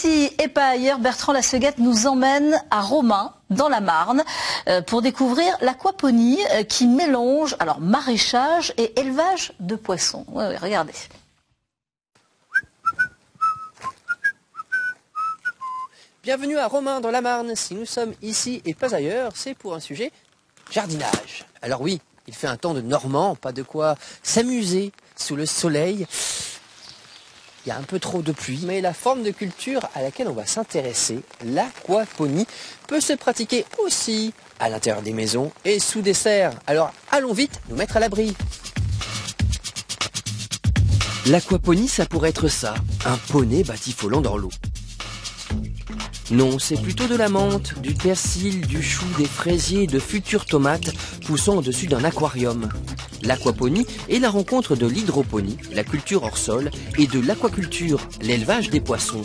Ici et pas ailleurs, Bertrand Lasseguette nous emmène à Romain, dans la Marne, pour découvrir l'aquaponie qui mélange alors maraîchage et élevage de poissons. Ouais, regardez. Bienvenue à Romain dans la Marne. Si nous sommes ici et pas ailleurs, c'est pour un sujet jardinage. Alors oui, il fait un temps de normand, pas de quoi s'amuser sous le soleil. Il y a un peu trop de pluie, mais la forme de culture à laquelle on va s'intéresser, l'aquaponie, peut se pratiquer aussi à l'intérieur des maisons et sous des serres. Alors allons vite nous mettre à l'abri. L'aquaponie, ça pourrait être ça, un poney batifolant dans l'eau. Non, c'est plutôt de la menthe, du persil, du chou, des fraisiers, de futures tomates poussant au-dessus d'un aquarium. L'aquaponie est la rencontre de l'hydroponie, la culture hors sol, et de l'aquaculture, l'élevage des poissons.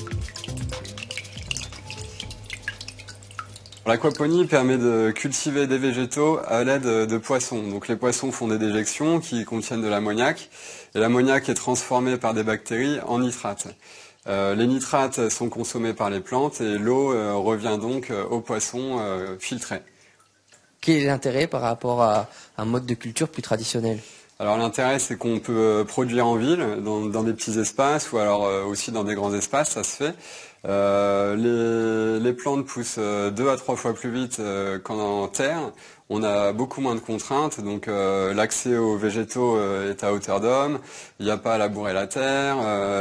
L'aquaponie permet de cultiver des végétaux à l'aide de poissons. Donc les poissons font des déjections qui contiennent de l'ammoniac, et l'ammoniac est transformé par des bactéries en nitrate. Les nitrates sont consommés par les plantes et l'eau revient donc aux poissons filtrés. Quel est l'intérêt par rapport à un mode de culture plus traditionnel? Alors l'intérêt, c'est qu'on peut produire en ville, dans des petits espaces, ou alors aussi dans des grands espaces, ça se fait. Les plantes poussent 2 à 3 fois plus vite qu'en terre. On a beaucoup moins de contraintes, donc l'accès aux végétaux est à hauteur d'homme. Il n'y a pas à labourer la terre,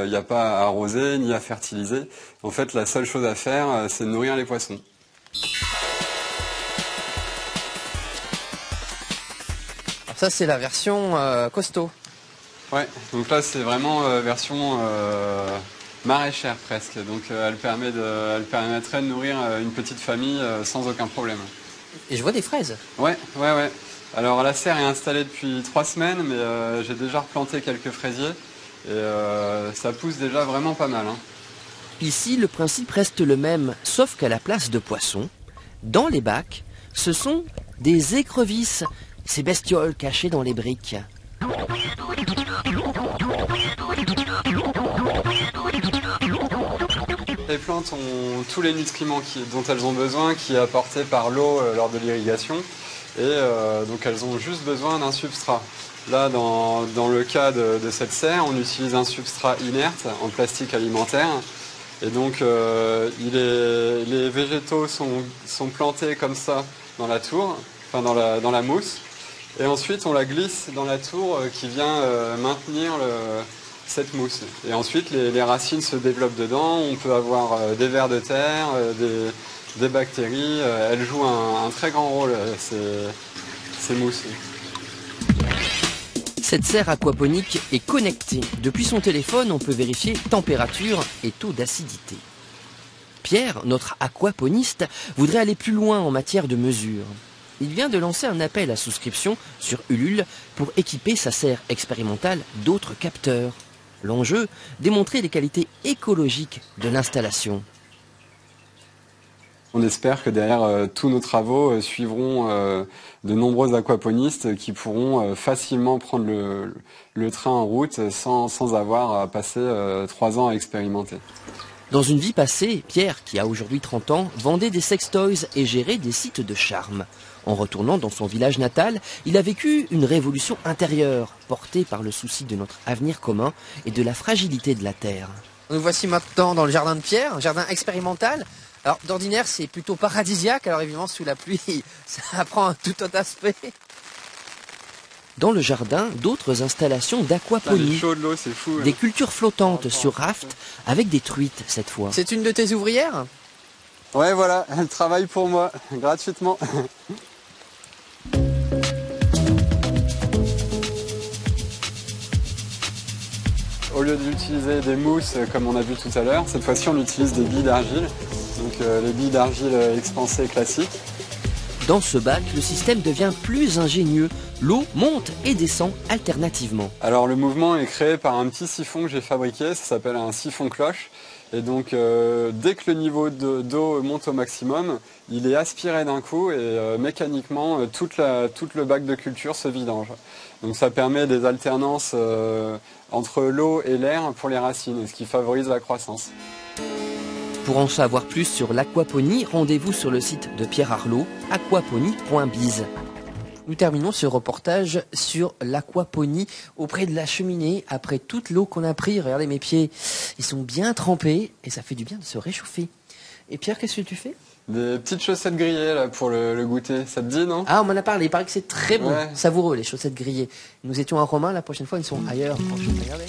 il n'y a pas à arroser ni à fertiliser. En fait, la seule chose à faire, c'est de nourrir les poissons. Alors ça, c'est la version costaud. Ouais, donc là, c'est vraiment version maraîchère presque. Donc elle permettrait de nourrir une petite famille sans aucun problème. Et je vois des fraises. Ouais. Alors la serre est installée depuis 3 semaines, mais j'ai déjà replanté quelques fraisiers et ça pousse déjà vraiment pas mal. Hein. Ici, le principe reste le même, sauf qu'à la place de poissons, dans les bacs, ce sont des écrevisses, ces bestioles cachées dans les briques. Les plantes ont tous les nutriments dont elles ont besoin, qui est apporté par l'eau lors de l'irrigation. Et donc elles ont juste besoin d'un substrat. Là, dans le cas de cette serre, on utilise un substrat inerte en plastique alimentaire. Et donc les végétaux sont plantés comme ça dans la tour, enfin dans la mousse. Et ensuite on la glisse dans la tour qui vient maintenir cette mousse. Et ensuite les racines se développent dedans, on peut avoir des vers de terre, des bactéries, elles jouent un très grand rôle, ces mousses. Cette serre aquaponique est connectée. Depuis son téléphone, on peut vérifier température et taux d'acidité. Pierre, notre aquaponiste, voudrait aller plus loin en matière de mesure. Il vient de lancer un appel à souscription sur Ulule pour équiper sa serre expérimentale d'autres capteurs. L'enjeu, démontrer les qualités écologiques de l'installation. On espère que derrière tous nos travaux suivront de nombreux aquaponistes qui pourront facilement prendre le train en route sans avoir à passer 3 ans à expérimenter. Dans une vie passée, Pierre, qui a aujourd'hui 30 ans, vendait des sextoys et gérait des sites de charme. En retournant dans son village natal, il a vécu une révolution intérieure, portée par le souci de notre avenir commun et de la fragilité de la terre. Nous voici maintenant dans le jardin de Pierre, un jardin expérimental. Alors d'ordinaire c'est plutôt paradisiaque, alors évidemment sous la pluie ça prend un tout autre aspect. Dans le jardin, d'autres installations d'aquaponie. Des cultures flottantes sur raft avec des truites cette fois. C'est une de tes ouvrières? Ouais voilà, elle travaille pour moi, gratuitement. Au lieu d'utiliser des mousses comme on a vu tout à l'heure, cette fois-ci on utilise des billes d'argile. Donc les billes d'argile expansées classiques. Dans ce bac, le système devient plus ingénieux. L'eau monte et descend alternativement. Alors le mouvement est créé par un petit siphon que j'ai fabriqué, ça s'appelle un siphon cloche. Et donc dès que le niveau d'eau monte au maximum, il est aspiré d'un coup et mécaniquement tout le bac de culture se vidange. Donc ça permet des alternances entre l'eau et l'air pour les racines, ce qui favorise la croissance. Pour en savoir plus sur l'aquaponie, rendez-vous sur le site de Pierre Arlot, aquaponie.biz. Nous terminons ce reportage sur l'aquaponie auprès de la cheminée. Après toute l'eau qu'on a pris, regardez mes pieds, ils sont bien trempés et ça fait du bien de se réchauffer. Et Pierre, qu'est-ce que tu fais? Des petites chaussettes grillées là pour le goûter, ça te dit non? Ah, on m'en a parlé, il paraît que c'est très bon, ouais. Savoureux les chaussettes grillées. Nous étions à Romain, la prochaine fois ils sont ailleurs. Regardez.